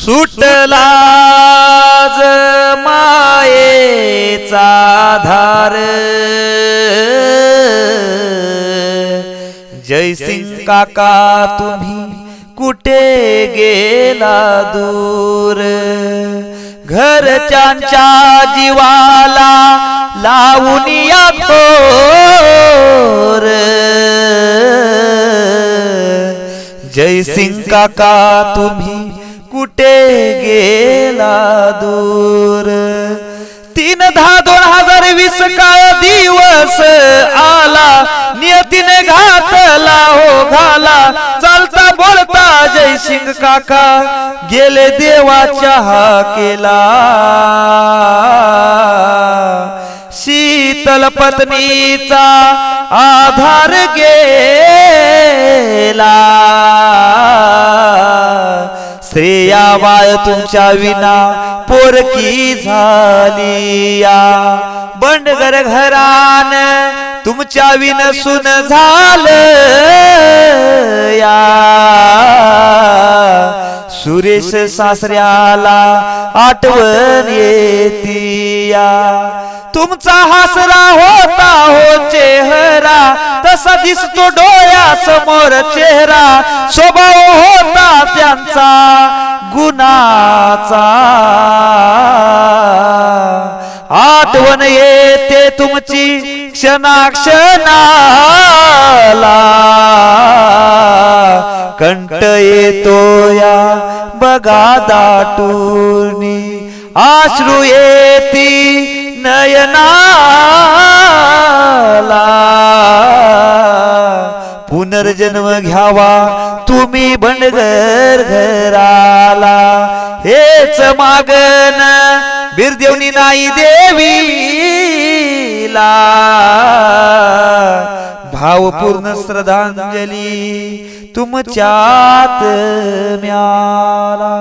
सुटला ज मायेचा धार जयसिंग काका तुम्ही कुठे गेला दूर घरच्यांच्या जीवाला लावून या थोर जयसिंग काका तुम्ही कुठे गेला दूर 3/10/2020 का दिवस आला नियतीने घातला हो घाला चालता बोलता जयसिंग काका गेले देवाच्या हाकेला शीतल पत्नीचा आधार गेला श्रेयाबाळ तुमच्या विना पोरकी झाली या बंडगर घरान तुमच्या विन सुन झालं या सुरेश सासऱ्याला आठवण येती या तुमचा हसरा होता हो चेहरा तसा दिसतो डोळ्यासमोर चेहरा स्वभाव होता त्यांचा गुणाचा आठवण येते तुमची क्षणाक्षणाला कंठ येतो या बघा दाटूनी अश्रू येती नयनाला पुनर्जन्म घ्यावा तुम्ही बंडगर घराला हेच मागन बिरदेवनी नाही देवीला भावपूर्ण श्रद्धांजली तुमच्यात म्याला।